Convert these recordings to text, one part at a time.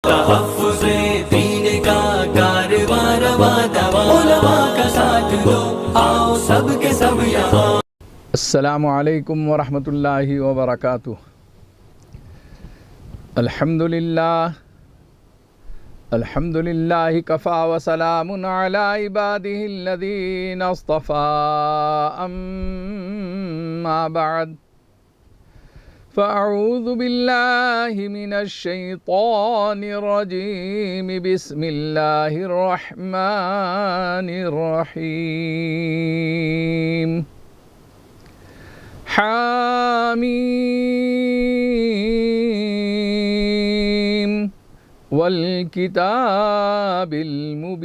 تحفظ دین کا کارواں رواں دواں، علماء کا ساتھ دو، آؤ سب کے سب یہاں۔ السلام علیکم ورحمۃ اللہ وبرکاتہ۔ الحمد للہ کفا وسلام علی عبادہ الذین اصطفیٰ، اما بعد فاعوذ باللہ من الشیطان الرجیم، بسم اللہ الرحمن الرحیم۔ حامیم والکتاب المبین،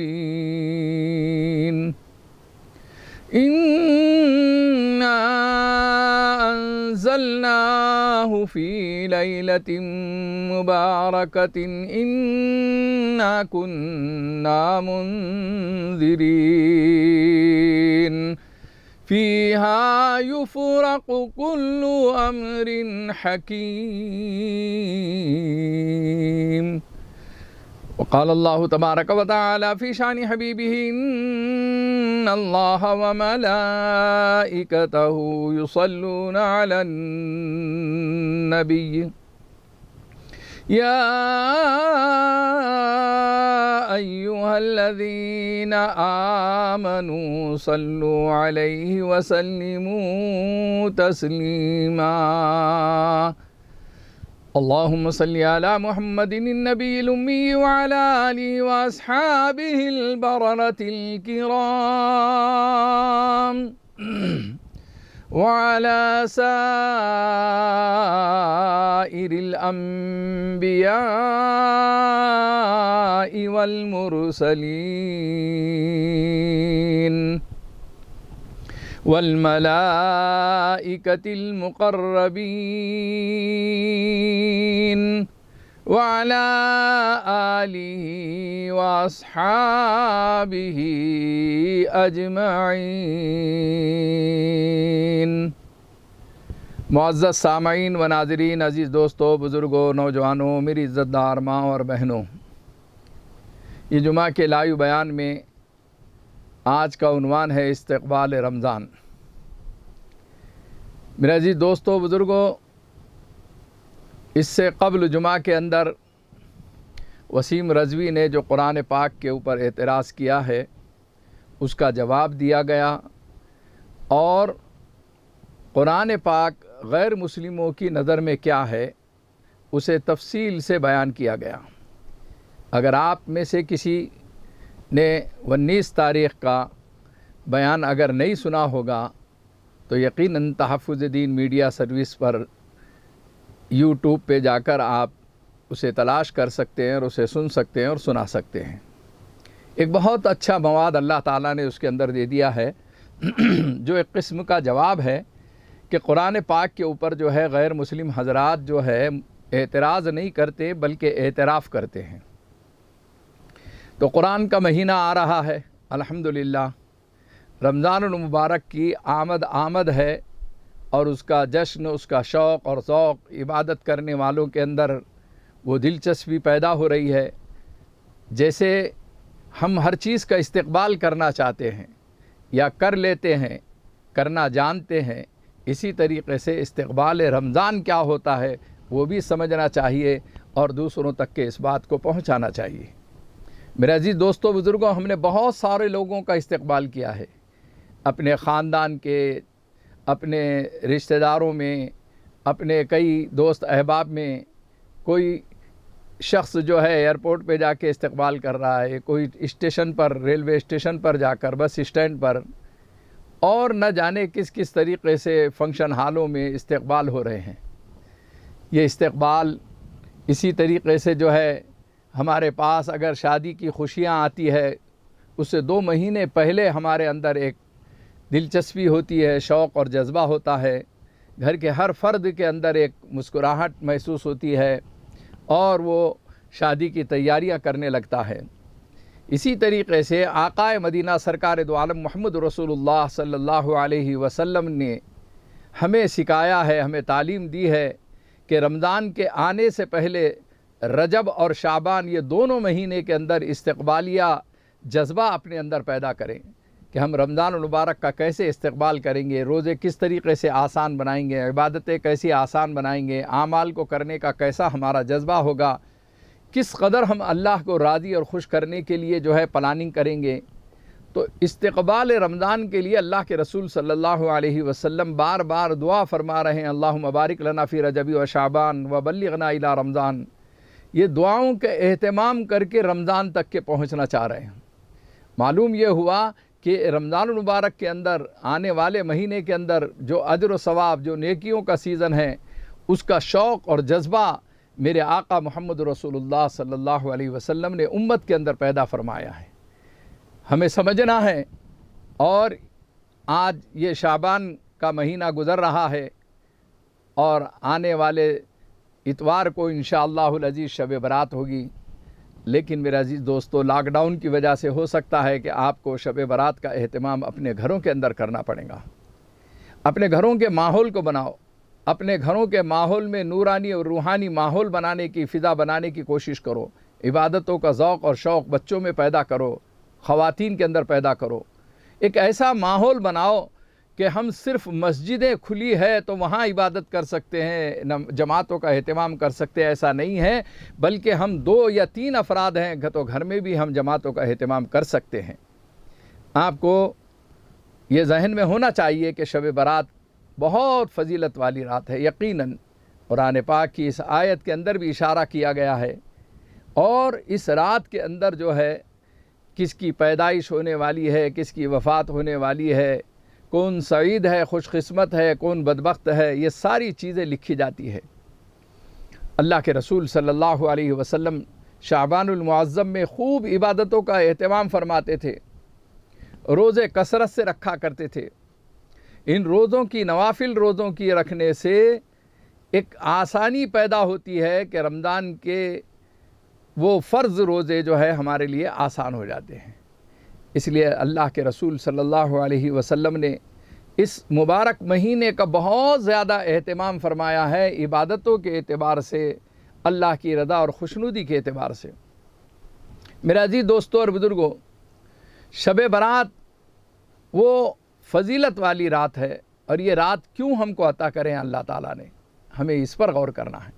انا انزلناہ فی لیلۃ مبارکۃ انا کننا منذرین، فیہا یفرق کل امر حکیم۔ وقال اللہ تبارک و تعالی فی شان حبیبہ، ان اللہ وملائکتہ یصلون علی النبی، یا ایہا الذین آمنوا صلوا علیہ وسلموا تسلیما، اللہم صلی علی محمد النبی الامی وعلی آلہ واصحابہ البررۃ الکرام، وعلى سائر الأنبياء والمرسلين والملائكة المقربين، وعلى آله وأصحابه أجمعين۔ معزز سامعین و ناظرین، عزیز دوستو، بزرگوں، نوجوانوں، میری عزت دار ماں اور بہنوں، یہ جمعہ کے لائیو بیان میں آج کا عنوان ہے استقبال رمضان۔ میرے عزیز دوستو، بزرگوں، اس سے قبل جمعہ کے اندر وسیم رضوی نے جو قرآن پاک کے اوپر اعتراض کیا ہے اس کا جواب دیا گیا، اور قرآن پاک غیر مسلموں کی نظر میں کیا ہے اسے تفصیل سے بیان کیا گیا۔ اگر آپ میں سے کسی نے 19 تاریخ کا بیان اگر نہیں سنا ہوگا تو یقیناً تحفظ دین میڈیا سروس پر یوٹیوب پہ جا کر آپ اسے تلاش کر سکتے ہیں اور اسے سن سکتے ہیں اور سنا سکتے ہیں۔ ایک بہت اچھا مواد اللہ تعالیٰ نے اس کے اندر دے دیا ہے، جو ایک قسم کا جواب ہے کہ قرآن پاک کے اوپر جو ہے غیر مسلم حضرات جو ہے اعتراض نہیں کرتے بلکہ اعتراف کرتے ہیں۔ تو قرآن کا مہینہ آ رہا ہے، الحمدللہ رمضان المبارک کی آمد ہے، اور اس کا جشن، اس کا شوق اور ذوق عبادت کرنے والوں کے اندر وہ دلچسپی پیدا ہو رہی ہے۔ جیسے ہم ہر چیز کا استقبال کرنا چاہتے ہیں یا کر لیتے ہیں، کرنا جانتے ہیں، اسی طریقے سے استقبال رمضان کیا ہوتا ہے وہ بھی سمجھنا چاہیے اور دوسروں تک کے اس بات کو پہنچانا چاہیے۔ میرے عزیز دوستو، بزرگوں، ہم نے بہت سارے لوگوں کا استقبال کیا ہے، اپنے خاندان کے، اپنے رشتہ داروں میں، اپنے کئی دوست احباب میں۔ کوئی شخص جو ہے ایئرپورٹ پہ جا کے استقبال کر رہا ہے، کوئی اسٹیشن پر، ریلوے اسٹیشن پر جا کر، بس اسٹینڈ پر، اور نہ جانے کس کس طریقے سے فنکشن ہالوں میں استقبال ہو رہے ہیں۔ یہ استقبال اسی طریقے سے جو ہے ہمارے پاس اگر شادی کی خوشیاں آتی ہے اس سے 2 مہینے پہلے ہمارے اندر ایک دلچسپی ہوتی ہے، شوق اور جذبہ ہوتا ہے، گھر کے ہر فرد کے اندر ایک مسکراہٹ محسوس ہوتی ہے اور وہ شادی کی تیاریاں کرنے لگتا ہے۔ اسی طریقے سے آقا مدینہ سرکار دو عالم محمد رسول اللہ صلی اللہ علیہ وسلم نے ہمیں سکھایا ہے، ہمیں تعلیم دی ہے کہ رمضان کے آنے سے پہلے رجب اور شعبان یہ دونوں مہینے کے اندر استقبالیہ جذبہ اپنے اندر پیدا کریں کہ ہم رمضان المبارک کا کیسے استقبال کریں گے، روزے کس طریقے سے آسان بنائیں گے، عبادتیں کیسی آسان بنائیں گے، اعمال کو کرنے کا کیسا ہمارا جذبہ ہوگا، کس قدر ہم اللہ کو راضی اور خوش کرنے کے لیے جو ہے پلاننگ کریں گے۔ تو استقبال رمضان کے لیے اللہ کے رسول صلی اللہ علیہ وسلم بار بار دعا فرما رہے ہیں، اللہم بارک لنا فی رجب و شعبان و بلغنا الی رمضان۔ یہ دعاؤں کے اہتمام کر کے رمضان تک کے پہنچنا چاہ رہے ہیں۔ معلوم یہ ہوا کہ رمضان المبارک کے اندر آنے والے مہینے کے اندر جو اجر و ثواب، جو نیکیوں کا سیزن ہے، اس کا شوق اور جذبہ میرے آقا محمد رسول اللہ صلی اللہ علیہ وسلم نے امت کے اندر پیدا فرمایا ہے۔ ہمیں سمجھنا ہے، اور آج یہ شعبان کا مہینہ گزر رہا ہے اور آنے والے اتوار کو انشاءاللہ العزیز شب برات ہوگی، لیکن میرے عزیز دوستو، لاک ڈاؤن کی وجہ سے ہو سکتا ہے کہ آپ کو شب برات کا اہتمام اپنے گھروں کے اندر کرنا پڑے گا۔ اپنے گھروں کے ماحول کو بناؤ، اپنے گھروں کے ماحول میں نورانی اور روحانی ماحول بنانے کی، فضا بنانے کی کوشش کرو، عبادتوں کا ذوق اور شوق بچوں میں پیدا کرو، خواتین کے اندر پیدا کرو، ایک ایسا ماحول بناؤ کہ ہم صرف مسجدیں کھلی ہے تو وہاں عبادت کر سکتے ہیں، جماعتوں کا اہتمام کر سکتے ہیں، ایسا نہیں ہے، بلکہ ہم 2 یا 3 افراد ہیں تو گھر میں بھی ہم جماعتوں کا اہتمام کر سکتے ہیں۔ آپ کو یہ ذہن میں ہونا چاہیے کہ شب برات بہت فضیلت والی رات ہے۔ یقیناً قرآن پاک کی اس آیت کے اندر بھی اشارہ کیا گیا ہے، اور اس رات کے اندر جو ہے کس کی پیدائش ہونے والی ہے، کس کی وفات ہونے والی ہے، کون سعید ہے، خوش قسمت ہے، کون بدبخت ہے، یہ ساری چیزیں لکھی جاتی ہے۔ اللہ کے رسول صلی اللہ علیہ وسلم شعبان المعظم میں خوب عبادتوں کا اہتمام فرماتے تھے، روزے کثرت سے رکھا کرتے تھے۔ ان روزوں کی، نوافل روزوں کی رکھنے سے ایک آسانی پیدا ہوتی ہے کہ رمضان کے وہ فرض روزے جو ہے ہمارے لیے آسان ہو جاتے ہیں۔ اس لیے اللہ کے رسول صلی اللہ علیہ وسلم نے اس مبارک مہینے کا بہت زیادہ اہتمام فرمایا ہے، عبادتوں کے اعتبار سے، اللہ کی رضا اور خوشنودی کے اعتبار سے۔ میرے عزیز دوستوں اور بزرگوں، شب برات وہ فضیلت والی رات ہے، اور یہ رات کیوں ہم کو عطا کریں اللہ تعالیٰ نے، ہمیں اس پر غور کرنا ہے۔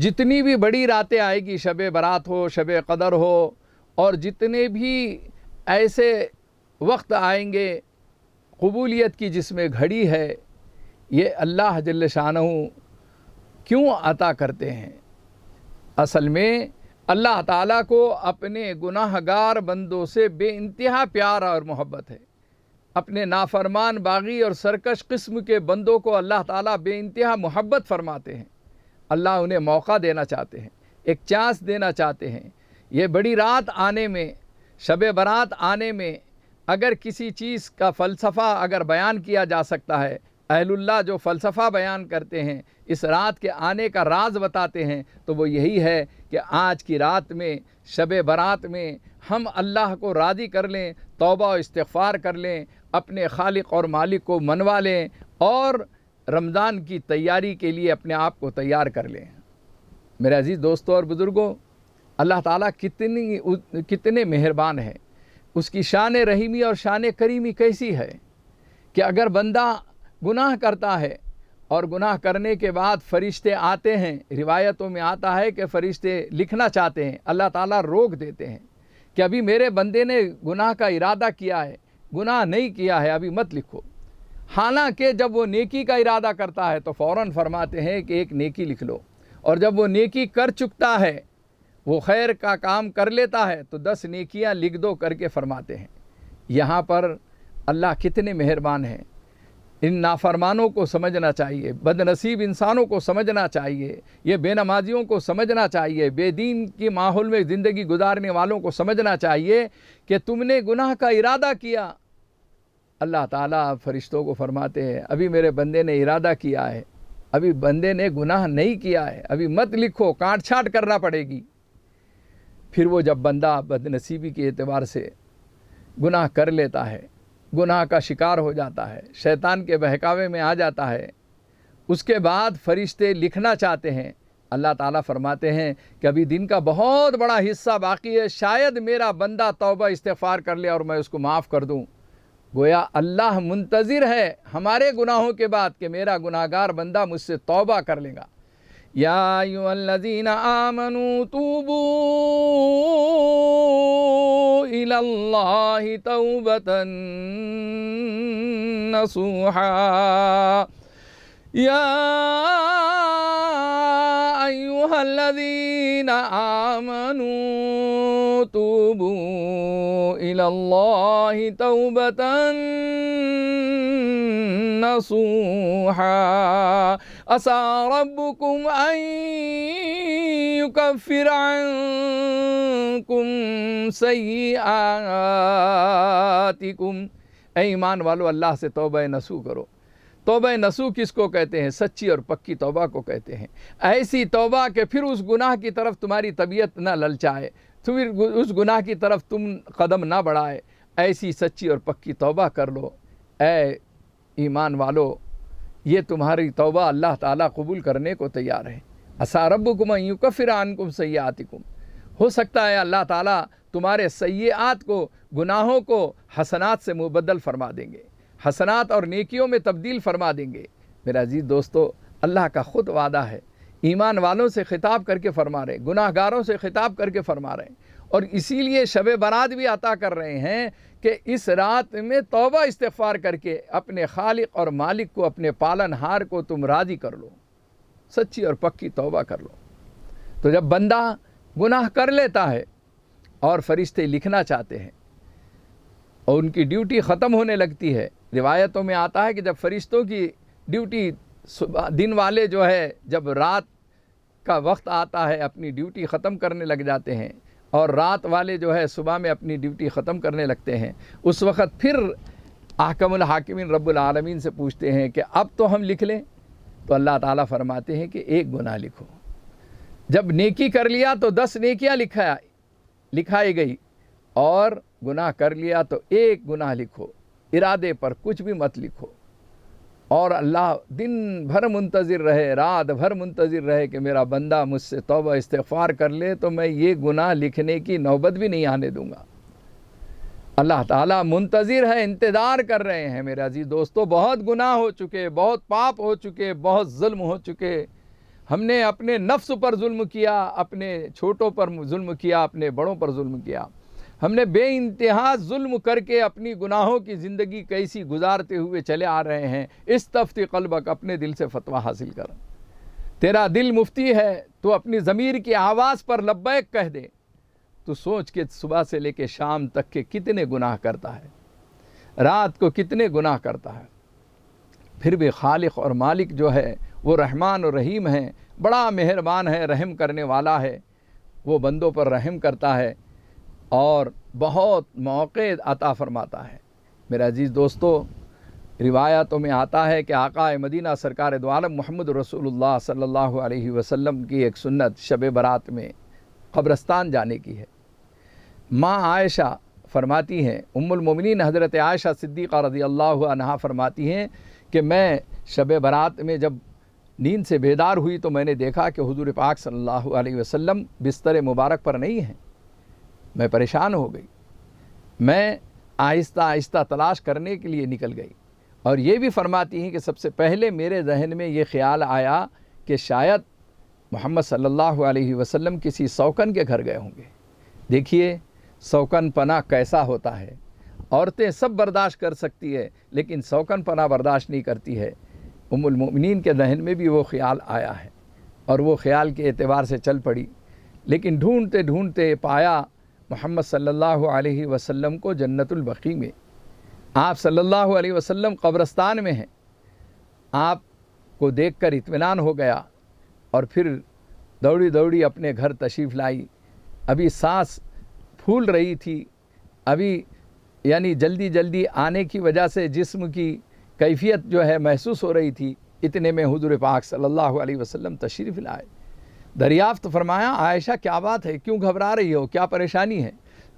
جتنی بھی بڑی راتیں آئے گی، شب برات ہو، شب قدر ہو، اور جتنے بھی ایسے وقت آئیں گے قبولیت کی جس میں گھڑی ہے، یہ اللہ جل شانہ کیوں عطا کرتے ہیں؟ اصل میں اللہ تعالیٰ کو اپنے گناہ گار بندوں سے بے انتہا پیار اور محبت ہے۔ اپنے نافرمان، باغی اور سرکش قسم کے بندوں کو اللہ تعالیٰ بے انتہا محبت فرماتے ہیں۔ اللہ انہیں موقع دینا چاہتے ہیں، ایک چانس دینا چاہتے ہیں۔ یہ بڑی رات آنے میں، شب برات آنے میں، اگر کسی چیز کا فلسفہ اگر بیان کیا جا سکتا ہے، اہل اللہ جو فلسفہ بیان کرتے ہیں، اس رات کے آنے کا راز بتاتے ہیں، تو وہ یہی ہے کہ آج کی رات میں، شب برات میں، ہم اللہ کو راضی کر لیں، توبہ و استغفار کر لیں، اپنے خالق اور مالک کو منوا لیں، اور رمضان کی تیاری کے لیے اپنے آپ کو تیار کر لیں۔ میرے عزیز دوستوں اور بزرگوں، اللہ تعالیٰ کتنے مہربان ہیں، اس کی شان رحیمی اور شان کریمی کیسی ہے کہ اگر بندہ گناہ کرتا ہے اور گناہ کرنے کے بعد فرشتے آتے ہیں، روایتوں میں آتا ہے کہ فرشتے لکھنا چاہتے ہیں، اللہ تعالیٰ روک دیتے ہیں کہ ابھی میرے بندے نے گناہ کا ارادہ کیا ہے، گناہ نہیں کیا ہے، ابھی مت لکھو۔ حالانکہ جب وہ نیکی کا ارادہ کرتا ہے تو فوراً فرماتے ہیں کہ ایک نیکی لکھ لو، اور جب وہ نیکی کر چکتا ہے، وہ خیر کا کام کر لیتا ہے، تو 10 نیکیاں لکھ دو کر کے فرماتے ہیں۔ یہاں پر اللہ کتنے مہربان ہیں۔ ان نافرمانوں کو سمجھنا چاہیے، بد نصیب انسانوں کو سمجھنا چاہیے، یہ بے نمازیوں کو سمجھنا چاہیے، بے دین کی ماحول میں زندگی گزارنے والوں کو سمجھنا چاہیے کہ تم نے گناہ کا ارادہ کیا۔ اللہ تعالیٰ فرشتوں کو فرماتے ہیں ابھی میرے بندے نے ارادہ کیا ہے، ابھی بندے نے گناہ نہیں کیا ہے، ابھی مت لکھو، کاٹ چھانٹ کرنا پڑے گی۔ پھر وہ جب بندہ بد نصیبی کے اعتبار سے گناہ کر لیتا ہے، گناہ کا شکار ہو جاتا ہے، شیطان کے بہکاوے میں آ جاتا ہے، اس کے بعد فرشتے لکھنا چاہتے ہیں، اللہ تعالیٰ فرماتے ہیں کہ ابھی دن کا بہت بڑا حصہ باقی ہے، شاید میرا بندہ توبہ استغفار کر لے اور میں اس کو معاف کر دوں۔ گویا اللہ منتظر ہے ہمارے گناہوں کے بعد کہ میرا گناہگار بندہ مجھ سے توبہ کر لے گا۔ یا ایھا الذین آمنوا توبوا الی اللہ توبۃ نصوحا، یا ایھا الذین آمنوا توبوا الی اللہ توبۃ نصوحا عسى ربكم أن يكفر عنكم سيئاتكم۔ اے ایمان والو اللہ سے توبہ نصوح کرو۔ توبہ نصوح کس کو کہتے ہیں؟ سچی اور پکی توبہ کو کہتے ہیں۔ ایسی توبہ کہ پھر اس گناہ کی طرف تمہاری طبیعت نہ للچائے، پھر اس گناہ کی طرف تم قدم نہ بڑھائے، ایسی سچی اور پکی توبہ کر لو۔ اے ایمان والو، یہ تمہاری توبہ اللہ تعالیٰ قبول کرنے کو تیار ہے۔ عسیٰ ربکم ان یکفر عنکم سیئاتکم، ہو سکتا ہے اللہ تعالیٰ تمہارے سیئات کو، گناہوں کو حسنات سے مبدل فرما دیں گے، حسنات اور نیکیوں میں تبدیل فرما دیں گے۔ میرا عزیز دوستو، اللہ کا خود وعدہ ہے، ایمان والوں سے خطاب کر کے فرما رہے، گناہ گاروں سے خطاب کر کے فرما رہے ہیں، اور اسی لیے شب برات بھی عطا کر رہے ہیں کہ اس رات میں توبہ استغفار کر کے اپنے خالق اور مالک کو، اپنے پالن ہار کو تم راضی کر لو، سچی اور پکی توبہ کر لو۔ تو جب بندہ گناہ کر لیتا ہے اور فرشتے لکھنا چاہتے ہیں اور ان کی ڈیوٹی ختم ہونے لگتی ہے، روایتوں میں آتا ہے کہ جب فرشتوں کی ڈیوٹی دن والے جو ہے جب رات کا وقت آتا ہے اپنی ڈیوٹی ختم کرنے لگ جاتے ہیں، اور رات والے جو ہے صبح میں اپنی ڈیوٹی ختم کرنے لگتے ہیں، اس وقت پھر احکم الحاکمین رب العالمین سے پوچھتے ہیں کہ اب تو ہم لکھ لیں؟ تو اللہ تعالیٰ فرماتے ہیں کہ ایک گناہ لکھو۔ جب نیکی کر لیا تو 10 نیکیاں لکھائی گئی، اور گناہ کر لیا تو ایک گناہ لکھو، ارادے پر کچھ بھی مت لکھو۔ اور اللہ دن بھر منتظر رہے، رات بھر منتظر رہے کہ میرا بندہ مجھ سے توبہ استغفار کر لے تو میں یہ گناہ لکھنے کی نوبت بھی نہیں آنے دوں گا۔ اللہ تعالیٰ منتظر ہے، انتظار کر رہے ہیں۔ میرے عزیز دوستو، بہت گناہ ہو چکے، بہت پاپ ہو چکے، بہت ظلم ہو چکے۔ ہم نے اپنے نفس پر ظلم کیا، اپنے چھوٹوں پر ظلم کیا، اپنے بڑوں پر ظلم کیا۔ ہم نے بے انتہا ظلم کر کے اپنی گناہوں کی زندگی کیسی گزارتے ہوئے چلے آ رہے ہیں۔ استفتی قلبک، اپنے دل سے فتویٰ حاصل کر۔ تیرا دل مفتی ہے، تو اپنی ضمیر کی آواز پر لبیک کہہ دے۔ تو سوچ کے صبح سے لے کے شام تک کے کتنے گناہ کرتا ہے، رات کو کتنے گناہ کرتا ہے، پھر بھی خالق اور مالک جو ہے وہ رحمان اور رحیم ہے، بڑا مہربان ہے، رحم کرنے والا ہے، وہ بندوں پر رحم کرتا ہے اور بہت موقع عطا فرماتا ہے۔ میرا عزیز دوستو، روایتوں میں آتا ہے کہ آقا مدینہ سرکار دو عالم محمد رسول اللہ صلی اللہ علیہ وسلم کی ایک سنت شب برات میں قبرستان جانے کی ہے۔ ماں عائشہ فرماتی ہیں، ام المومنین حضرت عائشہ صدیقہ رضی اللہ عنہا فرماتی ہیں کہ میں شب برات میں جب نیند سے بیدار ہوئی تو میں نے دیکھا کہ حضور پاک صلی اللہ علیہ وسلم بستر مبارک پر نہیں ہیں۔ میں پریشان ہو گئی، میں آہستہ آہستہ تلاش کرنے کے لیے نکل گئی، اور یہ بھی فرماتی ہیں کہ سب سے پہلے میرے ذہن میں یہ خیال آیا کہ شاید محمد صلی اللہ علیہ وسلم کسی سوکن کے گھر گئے ہوں گے۔ دیکھیے سوکن پناہ کیسا ہوتا ہے، عورتیں سب برداشت کر سکتی ہے لیکن سوکن پناہ برداشت نہیں کرتی ہے۔ ام المؤمنین کے ذہن میں بھی وہ خیال آیا ہے، اور وہ خیال کے اعتبار سے چل پڑی، لیکن ڈھونڈتے ڈھونڈتے پایا محمد صلی اللہ علیہ وسلم کو جنت البقیع میں۔ آپ صلی اللہ علیہ وسلم قبرستان میں ہیں۔ آپ کو دیکھ کر اطمینان ہو گیا، اور پھر دوڑی دوڑی اپنے گھر تشریف لائی۔ ابھی سانس پھول رہی تھی، ابھی یعنی جلدی جلدی آنے کی وجہ سے جسم کی کیفیت جو ہے محسوس ہو رہی تھی، اتنے میں حضور پاک صلی اللہ علیہ وسلم تشریف لائے۔ دریافت فرمایا، عائشہ کیا بات ہے، کیوں گھبرا رہی ہو، کیا پریشانی ہے؟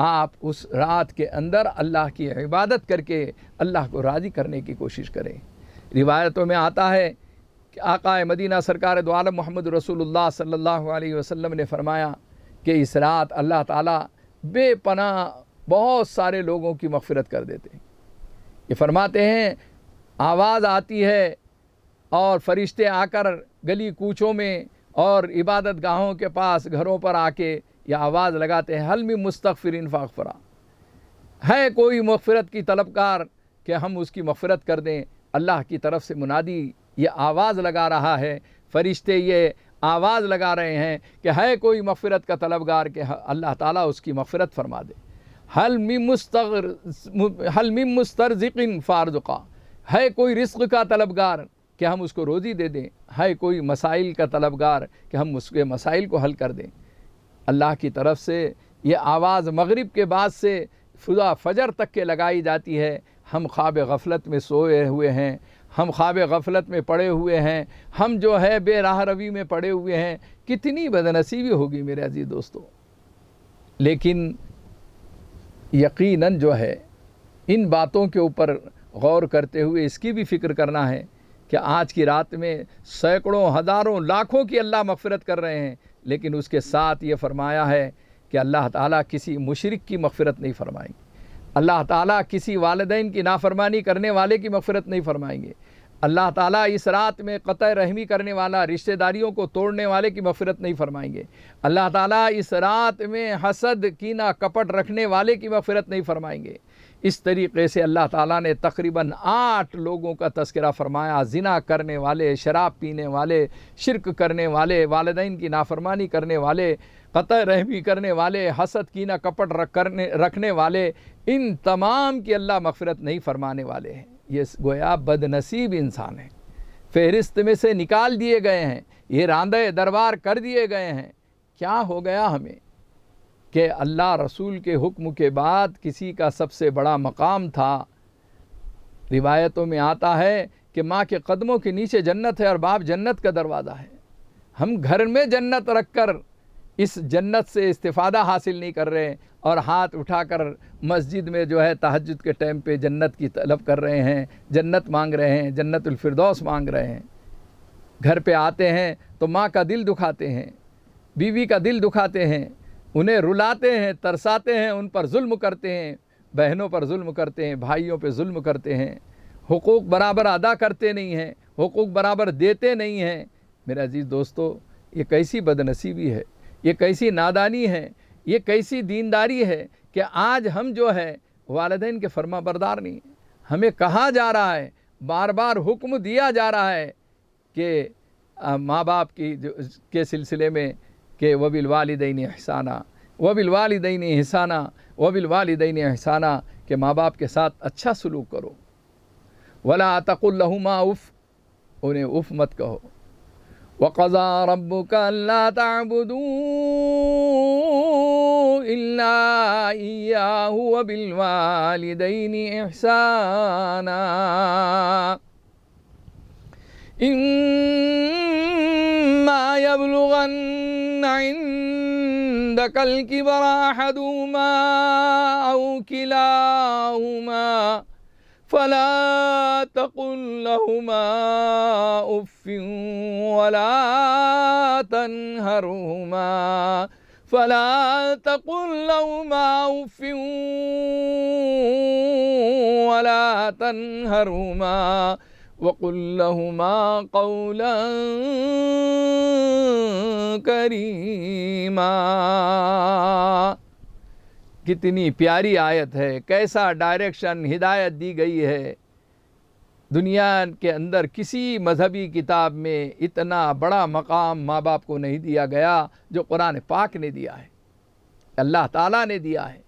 آپ اس رات کے اندر اللہ کی عبادت کر کے اللہ کو راضی کرنے کی کوشش کریں۔ روایتوں میں آتا ہے کہ آقا مدینہ سرکار دو عالم محمد رسول اللہ صلی اللہ علیہ وسلم نے فرمایا کہ اس رات اللہ تعالیٰ بے پناہ بہت سارے لوگوں کی مغفرت کر دیتے ہیں۔ یہ فرماتے ہیں آواز آتی ہے اور فرشتے آ کر گلی کوچوں میں اور عبادت گاہوں کے پاس گھروں پر آ کے یہ آواز لگاتے ہیں، حل من مستغفرین فاغفرا، ہے کوئی مغفرت کی طلبگار کہ ہم اس کی مغفرت کر دیں۔ اللہ کی طرف سے منادی یہ آواز لگا رہا ہے، فرشتے یہ آواز لگا رہے ہیں کہ ہے کوئی مغفرت کا طلبگار کہ اللہ تعالیٰ اس کی مغفرت فرما دے۔ حل من مسترزق فارزقا، ہے کوئی رزق کا طلبگار کہ ہم اس کو روزی دے دیں، ہے کوئی مسائل کا طلبگار کہ ہم اس کے مسائل کو حل کر دیں۔ اللہ کی طرف سے یہ آواز مغرب کے بعد سے فجر تک کے لگائی جاتی ہے۔ ہم خواب غفلت میں سوئے ہوئے ہیں، ہم خواب غفلت میں پڑے ہوئے ہیں، ہم جو ہے بے راہ روی میں پڑے ہوئے ہیں، کتنی بدنصیبی ہوگی میرے عزیز دوستو۔ لیکن یقیناً جو ہے ان باتوں کے اوپر غور کرتے ہوئے اس کی بھی فکر کرنا ہے کہ آج کی رات میں سینکڑوں ہزاروں لاکھوں کی اللہ مغفرت کر رہے ہیں، لیکن اس کے ساتھ یہ فرمایا ہے کہ اللہ تعالیٰ کسی مشرک کی مغفرت نہیں فرمائیں گے، اللہ تعالیٰ کسی والدین کی نافرمانی کرنے والے کی مغفرت نہیں فرمائیں گے، اللہ تعالیٰ اس رات میں قطع رحمی کرنے والا، رشتہ داریوں کو توڑنے والے کی مغفرت نہیں فرمائیں گے، اللہ تعالیٰ اس رات میں حسد، کینہ، کپٹ رکھنے والے کی مغفرت نہیں فرمائیں گے۔ اس طریقے سے اللہ تعالیٰ نے تقریباً 8 لوگوں کا تذکرہ فرمایا، زنا کرنے والے، شراب پینے والے، شرک کرنے والے، والدین کی نافرمانی کرنے والے، قطع رحمی کرنے والے، حسد، کینہ، کپٹ رکھنے والے، ان تمام کی اللہ مغفرت نہیں فرمانے والے ہیں۔ یہ گویا بد نصیب انسان ہیں، فہرست میں سے نکال دیے گئے ہیں، یہ راندے دربار کر دیے گئے ہیں۔ کیا ہو گیا ہمیں کہ اللہ رسول کے حکم کے بعد کسی کا سب سے بڑا مقام تھا۔ روایتوں میں آتا ہے کہ ماں کے قدموں کے نیچے جنت ہے اور باپ جنت کا دروازہ ہے۔ ہم گھر میں جنت رکھ کر اس جنت سے استفادہ حاصل نہیں کر رہے اور ہاتھ اٹھا کر مسجد میں جو ہے تہجد کے ٹائم پہ جنت کی طلب کر رہے ہیں، جنت مانگ رہے ہیں، جنت الفردوس مانگ رہے ہیں۔ گھر پہ آتے ہیں تو ماں کا دل دکھاتے ہیں، بیوی کا دل دکھاتے ہیں، انہیں رلاتے ہیں، ترساتے ہیں، ان پر ظلم کرتے ہیں، بہنوں پر ظلم کرتے ہیں، بھائیوں پہ ظلم کرتے ہیں، حقوق برابر ادا کرتے نہیں ہیں، حقوق برابر دیتے نہیں ہیں۔ میرے عزیز دوستو، یہ کیسی بدنصیبی ہے، یہ کیسی نادانی ہے، یہ کیسی دینداری ہے کہ آج ہم جو ہے والدین کے فرما بردار نہیں ہیں۔ ہمیں کہا جا رہا ہے، بار بار حکم دیا جا رہا ہے کہ ماں باپ کے سلسلے میں کہ وَبِالْوَالِدَيْنِ إِحْسَانًا وَبِالْوَالِدَيْنِ إِحْسَانًا وَبِالْوَالِدَيْنِ إِحْسَانًا کہ ماں باپ کے ساتھ اچھا سلوک کرو۔ وَلَا تَقُلْ لَهُمَا اُف، انہیں اف مت کہو۔ وَقَضَىٰ رَبُّكَ أَلَّا تَعْبُدُوا إِلَّا إِيَّاهُ وَبِالْوَالِدَيْنِ إِحْسَانًا إِمَّا يَبْلُغَنَّ عِندَكَ الْكِبَرَ أَحَدُهُمَا أَوْ كِلَاهُمَا فَلَا تَقُل لَّهُمَا أُفٍّ وَلَا تَنْهَرْهُمَا فَلَا تَقُل لَّهُمَا أُفٍّ وَلَا تَنْهَرْهُمَا وَقُل لَّهُمَا قَوْلًا كَرِيمًا۔ کتنی پیاری آیت ہے، کیسا ڈائریکشن، ہدایت دی گئی ہے۔ دنیا کے اندر کسی مذہبی کتاب میں اتنا بڑا مقام ماں باپ کو نہیں دیا گیا جو قرآن پاک نے دیا ہے، اللہ تعالیٰ نے دیا ہے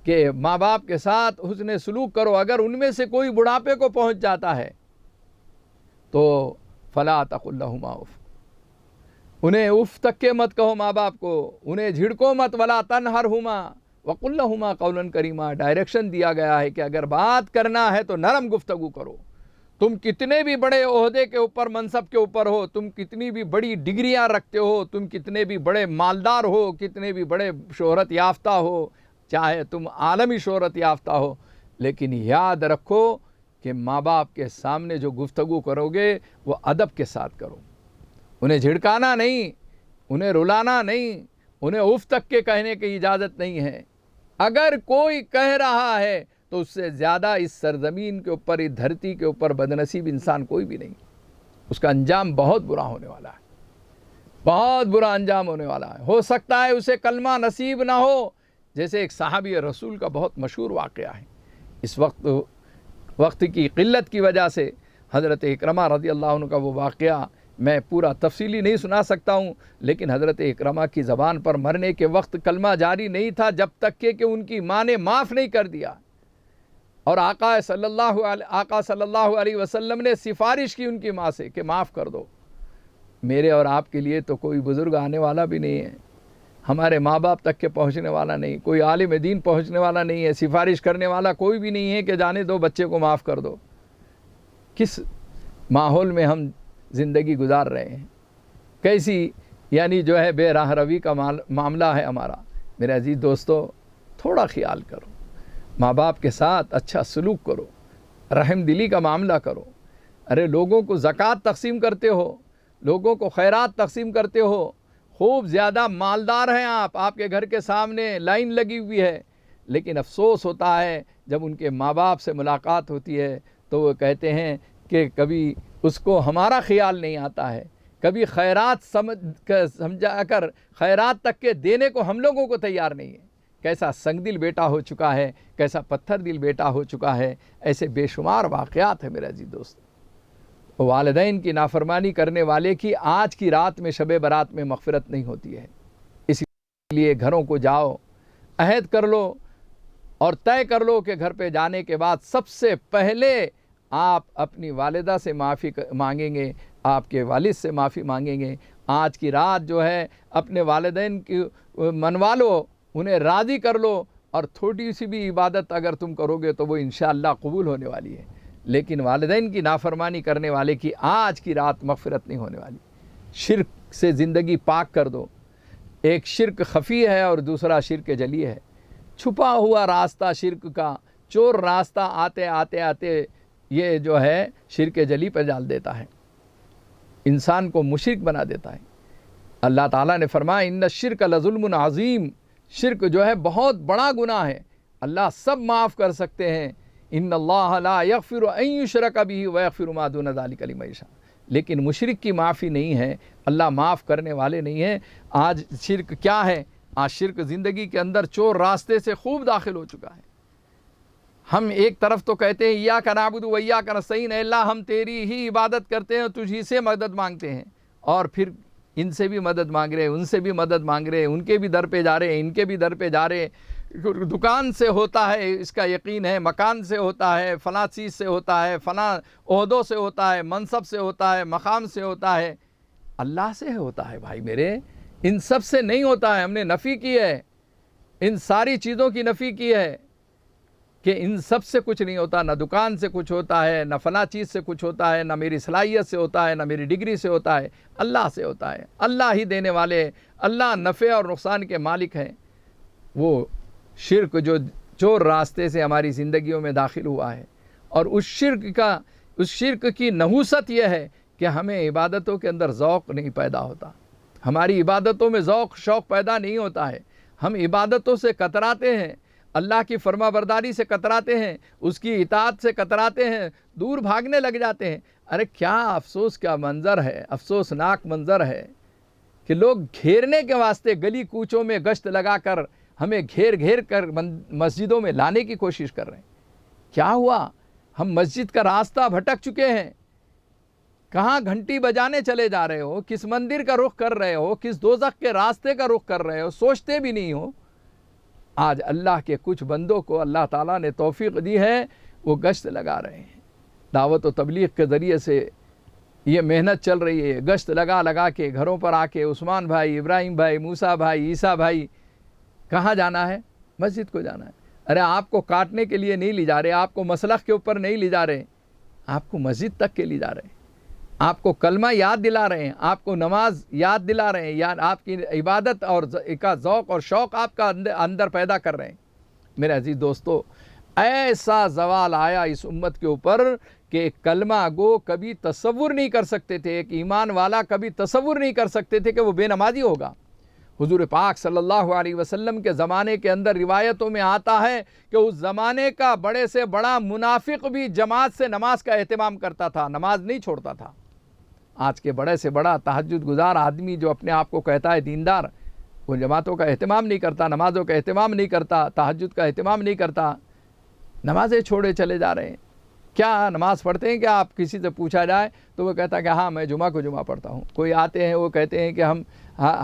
کہ ماں باپ کے ساتھ حسن سلوک کرو۔ اگر ان میں سے کوئی بڑھاپے کو پہنچ جاتا ہے تو فلا تقل لہما اف، انہیں اف تک کے مت کہو ماں باپ کو، انہیں جھڑکو مت، ولا تنہرہما وقل لہما قولا کریما۔ ڈائریکشن دیا گیا ہے کہ اگر بات کرنا ہے تو نرم گفتگو کرو۔ تم کتنے بھی بڑے عہدے کے اوپر، منصب کے اوپر ہو، تم کتنی بھی بڑی ڈگریاں رکھتے ہو، تم کتنے بھی بڑے مالدار ہو، کتنے بھی بڑے شہرت یافتہ ہو، چاہے تم عالمی شہرت یافتہ ہو، لیکن یاد رکھو کہ ماں باپ کے سامنے جو گفتگو کرو گے وہ ادب کے ساتھ کرو، انہیں جھڑکانا نہیں، انہیں رلانا نہیں، انہیں اف تک کے کہنے کی اجازت نہیں ہے۔ اگر کوئی کہہ رہا ہے تو اس سے زیادہ اس سرزمین کے اوپر، اس دھرتی کے اوپر بدنصیب انسان کوئی بھی نہیں، اس کا انجام بہت برا ہونے والا ہے، بہت برا انجام ہونے والا ہے۔ ہو سکتا ہے اسے کلمہ نصیب نہ ہو، جیسے ایک صحابی رسول کا بہت مشہور واقعہ ہے۔ اس وقت کی قلت کی وجہ سے حضرت اکرمہ رضی اللہ عنہ کا وہ واقعہ میں پورا تفصیلی نہیں سنا سکتا ہوں، لیکن حضرت اکرمہ کی زبان پر مرنے کے وقت کلمہ جاری نہیں تھا جب تک کہ ان کی ماں نے معاف نہیں کر دیا، اور آقا صلی اللہ علیہ وسلم نے سفارش کی ان کی ماں سے کہ معاف کر دو، میرے اور آپ کے لیے تو کوئی بزرگ آنے والا بھی نہیں ہے، ہمارے ماں باپ تک کے پہنچنے والا نہیں، کوئی عالم دین پہنچنے والا نہیں ہے، سفارش کرنے والا کوئی بھی نہیں ہے کہ جانے دو بچے کو معاف کر دو۔ کس ماحول میں ہم زندگی گزار رہے ہیں، کیسی یعنی جو ہے بے راہ روی کا معاملہ ہے ہمارا۔ میرے عزیز دوستو، تھوڑا خیال کرو، ماں باپ کے ساتھ اچھا سلوک کرو، رحم دلی کا معاملہ کرو۔ ارے لوگوں کو زکوٰۃ تقسیم کرتے ہو، لوگوں کو خیرات تقسیم کرتے ہو، خوب زیادہ مالدار ہیں آپ کے گھر کے سامنے لائن لگی ہوئی ہے، لیکن افسوس ہوتا ہے جب ان کے ماں باپ سے ملاقات ہوتی ہے تو وہ کہتے ہیں کہ کبھی اس کو ہمارا خیال نہیں آتا ہے، کبھی خیرات سمجھا کر خیرات تک کے دینے کو ہم لوگوں کو تیار نہیں ہے۔ کیسا سنگ دل بیٹا ہو چکا ہے، کیسا پتھر دل بیٹا ہو چکا ہے۔ ایسے بے شمار واقعات ہیں میرے عزیز دوست۔ والدین کی نافرمانی کرنے والے کی آج کی رات میں شب برات میں مغفرت نہیں ہوتی ہے، اسی لیے گھروں کو جاؤ، عہد کر لو اور طے کر لو کہ گھر پہ جانے کے بعد سب سے پہلے آپ اپنی والدہ سے معافی مانگیں گے، آپ کے والد سے معافی مانگیں گے۔ آج کی رات جو ہے اپنے والدین کی منوا لو، انہیں راضی کر لو، اور تھوڑی سی بھی عبادت اگر تم کرو گے تو وہ انشاءاللہ قبول ہونے والی ہے، لیکن والدین کی نافرمانی کرنے والے کی آج کی رات مغفرت نہیں ہونے والی۔ شرک سے زندگی پاک کر دو۔ ایک شرک خفی ہے اور دوسرا شرک جلی ہے۔ چھپا ہوا راستہ شرک کا، چور راستہ آتے آتے یہ جو ہے شرک جلی پہ ڈال دیتا ہے، انسان کو مشرک بنا دیتا ہے۔ اللہ تعالیٰ نے فرمایا ان الشرک لظلم عظیم، شرک جو ہے بہت بڑا گناہ ہے، اللہ سب معاف کر سکتے ہیں۔ ان اللہ لا یغفر ان یشرک بہ ویغفر ما دون ذلک لمن یشاء، لیکن مشرک کی معافی نہیں ہے، اللہ معاف کرنے والے نہیں ہیں۔ آج شرک کیا ہے؟ آج شرک زندگی کے اندر چور راستے سے خوب داخل ہو چکا ہے۔ ہم ایک طرف تو کہتے ہیں ایاک نعبد و ایاک نستعین، اے اللہ ہم تیری ہی عبادت کرتے ہیں، تجھ ہی سے مدد مانگتے ہیں، اور پھر ان سے بھی مدد مانگ رہے، ان سے بھی مدد مانگ رہے، ان کے بھی در پہ جا رہے ہیں، ان کے بھی در پہ جا رہے۔ دکان سے ہوتا ہے اس کا یقین ہے، مکان سے ہوتا ہے، فلاں چیز سے ہوتا ہے، فلاں عہدوں سے ہوتا ہے، منصب سے ہوتا ہے، مقام سے ہوتا ہے، اللہ سے ہوتا ہے بھائی میرے، ان سب سے نہیں ہوتا ہے۔ ہم نے نفی کی ہے، ان ساری چیزوں کی نفی کی ہے کہ ان سب سے کچھ نہیں ہوتا، نہ دکان سے کچھ ہوتا ہے، نہ فلاں چیز سے کچھ ہوتا ہے، نہ میری صلاحیت سے ہوتا ہے، نہ میری ڈگری سے ہوتا ہے، اللہ سے ہوتا ہے۔ اللہ ہی دینے والے، اللہ نفع اور نقصان کے مالک ہیں۔ وہ شرک جو چور راستے سے ہماری زندگیوں میں داخل ہوا ہے، اور اس شرک کی نحوست یہ ہے کہ ہمیں عبادتوں کے اندر ذوق نہیں پیدا ہوتا، ہماری عبادتوں میں ذوق شوق پیدا نہیں ہوتا ہے، ہم عبادتوں سے کتراتے ہیں، اللہ کی فرما برداری سے کتراتے ہیں، اس کی اطاعت سے کتراتے ہیں، دور بھاگنے لگ جاتے ہیں۔ ارے کیا افسوس کا منظر ہے، افسوسناک منظر ہے کہ لوگ گھیرنے کے واسطے گلی کوچوں میں گشت لگا کر ہمیں گھیر کر مسجدوں میں لانے کی کوشش کر رہے ہیں۔ کیا ہوا؟ ہم مسجد کا راستہ بھٹک چکے ہیں، کہاں گھنٹی بجانے چلے جا رہے ہو، کس مندر کا رخ کر رہے ہو، کس دوزخ کے راستے کا رخ کر رہے ہو، سوچتے بھی نہیں ہو۔ آج اللہ کے کچھ بندوں کو اللہ تعالیٰ نے توفیق دی ہے، وہ گشت لگا رہے ہیں، دعوت و تبلیغ کے ذریعے سے یہ محنت چل رہی ہے، گشت لگا کے گھروں پر آ کے عثمان بھائی، ابراہیم بھائی، موسیٰ بھائی، عیسیٰ بھائی، کہاں جانا ہے؟ مسجد کو جانا ہے۔ ارے آپ کو کاٹنے کے لیے نہیں لے جا رہے، آپ کو مسلخ کے اوپر نہیں لے جا رہے، آپ کو مسجد تک کے لے جا رہے ہیں، آپ کو کلمہ یاد دلا رہے ہیں، آپ کو نماز یاد دلا رہے ہیں، یا آپ کی عبادت اور کا ذوق اور شوق آپ کا اندر پیدا کر رہے ہیں۔ میرے عزیز دوستو، ایسا زوال آیا اس امت کے اوپر کہ کلمہ گو کبھی تصور نہیں کر سکتے تھے، ایک ایمان والا کبھی تصور نہیں کر سکتے تھے کہ وہ بے نمازی ہوگا۔ حضور پاک صلی اللہ علیہ وسلم کے زمانے کے اندر روایتوں میں آتا ہے کہ اس زمانے کا بڑے سے بڑا منافق بھی جماعت سے نماز کا اہتمام کرتا تھا، نماز نہیں چھوڑتا تھا۔ آج کے بڑے سے بڑا تہجد گزار آدمی جو اپنے آپ کو کہتا ہے دیندار، وہ جماعتوں کا اہتمام نہیں کرتا، نمازوں کا اہتمام نہیں کرتا، تہجد کا اہتمام نہیں کرتا، نمازیں چھوڑے چلے جا رہے ہیں۔ کیا نماز پڑھتے ہیں؟ کیا آپ کسی سے پوچھا جائے تو وہ کہتا ہے کہ ہاں میں جمعہ کو جمعہ پڑھتا ہوں۔ کوئی آتے ہیں وہ کہتے ہیں کہ ہم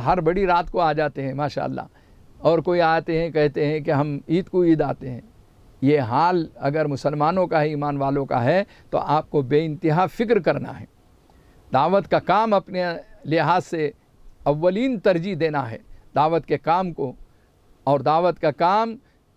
ہر بڑی رات کو آ جاتے ہیں ماشاءاللہ، اور کوئی آتے ہیں کہتے ہیں کہ ہم عید کو عید آتے ہیں۔ یہ حال اگر مسلمانوں کا ہے، ایمان والوں کا ہے، تو آپ کو بے انتہا فکر کرنا ہے۔ دعوت کا کام اپنے لحاظ سے اولین ترجیح دینا ہے دعوت کے کام کو، اور دعوت کا کام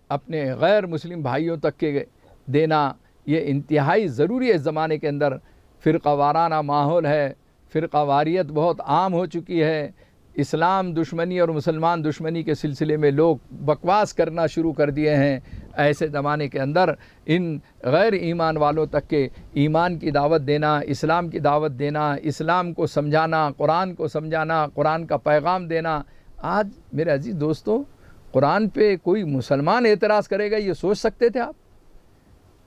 اپنے غیر مسلم بھائیوں تک کے دینا یہ انتہائی ضروری ہے۔ اس زمانے کے اندر فرقہ وارانہ ماحول ہے، فرقہ واریت بہت عام ہو چکی ہے، اسلام دشمنی اور مسلمان دشمنی کے سلسلے میں لوگ بکواس کرنا شروع کر دیے ہیں۔ ایسے زمانے کے اندر ان غیر ایمان والوں تک کے ایمان کی دعوت دینا، اسلام کی دعوت دینا، اسلام کو سمجھانا، قرآن کو سمجھانا، قرآن کا پیغام دینا۔ آج میرے عزیز دوستو، قرآن پہ کوئی مسلمان اعتراض کرے گا یہ سوچ سکتے تھے آپ؟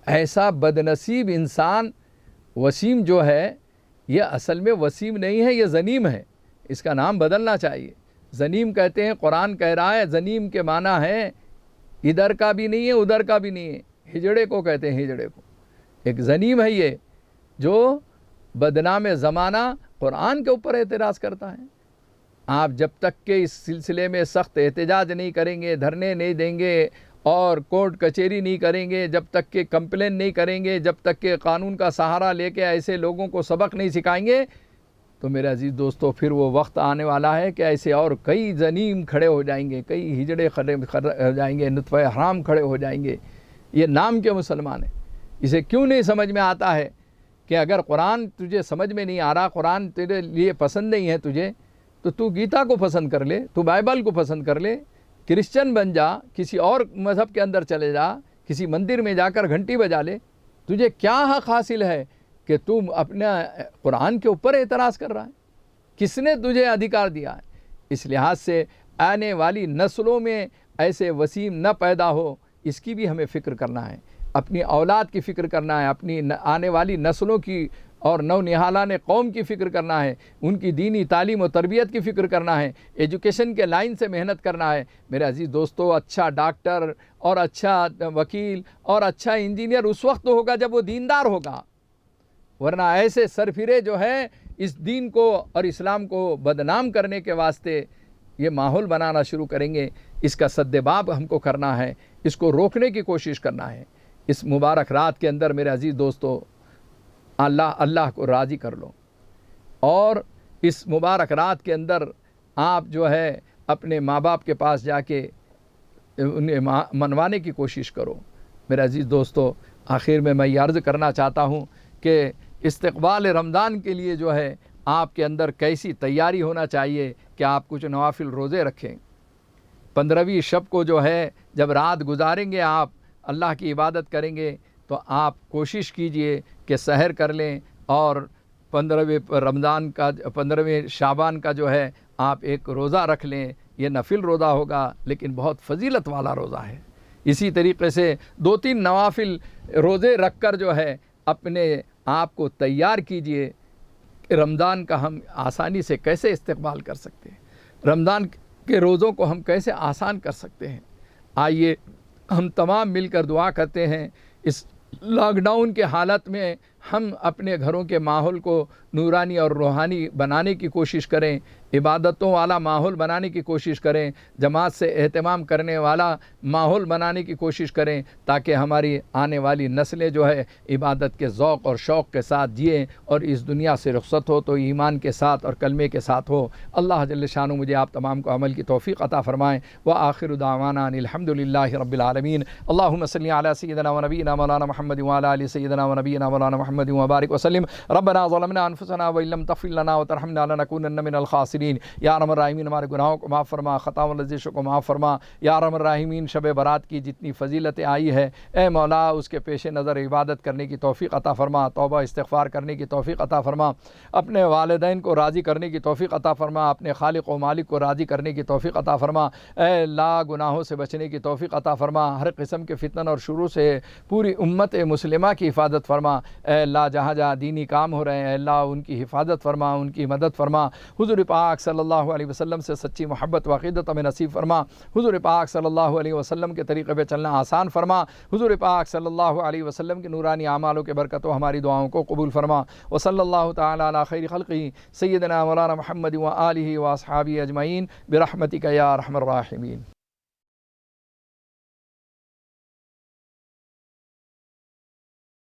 ایسا بدنصیب انسان وسیم جو ہے، یہ اصل میں وسیم نہیں ہے، یہ زنیم ہے، اس کا نام بدلنا چاہیے۔ زنیم کہتے ہیں، قرآن کہہ رہا ہے زنیم کے معنی ہے ادھر کا بھی نہیں ہے ادھر کا بھی نہیں ہے، ہجڑے کو کہتے ہیں، ہجڑے کو۔ ایک زنیم ہے یہ جو بدنام زمانہ قرآن کے اوپر اعتراض کرتا ہے۔ آپ جب تک کہ اس سلسلے میں سخت احتجاج نہیں کریں گے، دھرنے نہیں دیں گے اور کورٹ کچہری نہیں کریں گے، جب تک کہ کمپلین نہیں کریں گے، جب تک کہ قانون کا سہارا لے کے ایسے لوگوں کو سبق نہیں سکھائیں گے، تو میرے عزیز دوستو پھر وہ وقت آنے والا ہے کہ ایسے اور کئی زنیم کھڑے ہو جائیں گے، کئی ہجڑے کھڑے ہو جائیں گے، نطفہ حرام کھڑے ہو جائیں گے۔ یہ نام کے مسلمان ہے؟ اسے کیوں نہیں سمجھ میں آتا ہے کہ اگر قرآن تجھے سمجھ میں نہیں آ رہا، قرآن تیرے لیے پسند نہیں ہے تجھے، تو گیتا کو پسند کر لے، تو بائبل کو پسند کر لے، کرسچن بن جا، کسی اور مذہب کے اندر چلے جا، کسی مندر میں جا کر گھنٹی بجا لے۔ تجھے کیا حق حاصل ہے کہ تم اپنا قرآن کے اوپر اعتراض کر رہا ہے؟ کس نے تجھے ادھیکار دیا ہے؟ اس لحاظ سے آنے والی نسلوں میں ایسے وسیم نہ پیدا ہو، اس کی بھی ہمیں فکر کرنا ہے، اپنی اولاد کی فکر کرنا ہے، اپنی آنے والی نسلوں کی اور نو نہالان قوم کی فکر کرنا ہے، ان کی دینی تعلیم و تربیت کی فکر کرنا ہے، ایجوکیشن کے لائن سے محنت کرنا ہے۔ میرے عزیز دوستو، اچھا ڈاکٹر اور اچھا وکیل اور اچھا انجینئر اس وقت ہوگا جب وہ دیندار ہوگا، ورنہ ایسے سرفرے جو ہے اس دین کو اور اسلام کو بدنام کرنے کے واسطے یہ ماحول بنانا شروع کریں گے۔ اس کا سدباب ہم کو کرنا ہے، اس کو روکنے کی کوشش کرنا ہے۔ اس مبارک رات کے اندر میرے عزیز دوستو اللہ کو راضی کر لو، اور اس مبارک رات کے اندر آپ جو ہے اپنے ماں باپ کے پاس جا کے انہیں منوانے کی کوشش کرو۔ میرے عزیز دوستو، آخر میں یہ عرض کرنا چاہتا ہوں کہ استقبال رمضان کے لیے جو ہے آپ کے اندر کیسی تیاری ہونا چاہیے کہ آپ کچھ نوافل روزے رکھیں۔ 15ویں شب کو جو ہے جب رات گزاریں گے، آپ اللہ کی عبادت کریں گے، تو آپ کوشش کیجئے کہ سحر کر لیں، اور 15ویں شعبان کا جو ہے آپ ایک روزہ رکھ لیں۔ یہ نفل روزہ ہوگا لیکن بہت فضیلت والا روزہ ہے۔ اسی طریقے سے 2-3 نوافل روزے رکھ کر جو ہے اپنے آپ کو تیار کیجئے کہ رمضان کا ہم آسانی سے کیسے استقبال کر سکتے ہیں، رمضان کے روزوں کو ہم کیسے آسان کر سکتے ہیں۔ آئیے ہم تمام مل کر دعا کرتے ہیں، اس لاک ڈاؤن کے حالت میں ہم اپنے گھروں کے ماحول کو نورانی اور روحانی بنانے کی کوشش کریں، عبادتوں والا ماحول بنانے کی کوشش کریں، جماعت سے اہتمام کرنے والا ماحول بنانے کی کوشش کریں، تاکہ ہماری آنے والی نسلیں جو ہے عبادت کے ذوق اور شوق کے ساتھ جئیں اور اس دنیا سے رخصت ہو تو ایمان کے ساتھ اور کلمے کے ساتھ ہو۔ اللہ جل شانہ مجھے آپ تمام کو عمل کی توفیق عطا فرمائیں۔ وآخر دعوانا ان الحمد للہ رب العالمین۔ اللہم صلی علی سیدنا و نبینا مولانا محمد وعلی آل سیدنا و نبینا مولانا محمد محمد وبارک وسلم۔ ربنا ظلمنا انفسنا وان لم تغفر لنا وترحمنا لنكونن من الخاسرین۔ یا ارحم الراحمین ہمارے گناہوں کو معاف فرما، خطاؤں و لغزشوں کو معاف فرما۔ یا ارحم الراحمین شب برات کی جتنی فضیلتیں آئی ہے اے مولا اس کے پیش نظر عبادت کرنے کی توفیق عطا فرما، توبہ استغفار کرنے کی توفیق عطا فرما، اپنے والدین کو راضی کرنے کی توفیق عطا فرما، اپنے خالق و مالک کو راضی کرنے کی توفیق عطا فرما۔ اے اللہ گناہوں سے بچنے کی توفیق عطا فرما، ہر قسم کے فتن اور شروع سے پوری امت مسلمہ کی حفاظت فرما۔ اے اللہ جہاں جہاں دینی کام ہو رہے ہیں اے اللہ ان کی حفاظت فرما، ان کی مدد فرما۔ حضور پاک صلی اللہ علیہ وسلم سے سچی محبت و عقیدت ہمیں نصیب فرما۔ حضور پاک صلی اللہ علیہ وسلم کے طریقے پہ چلنا آسان فرما۔ حضور پاک صلی اللہ علیہ وسلم کے نورانی اعمالوں کے برکتوں ہماری دعاؤں کو قبول فرما۔ وصلی اللہ تعالی علی خیر خلقہ سیدنا مولانا محمد و آلہ و اصحابہ اجمعین برحمتک یا ارحم الراحمین۔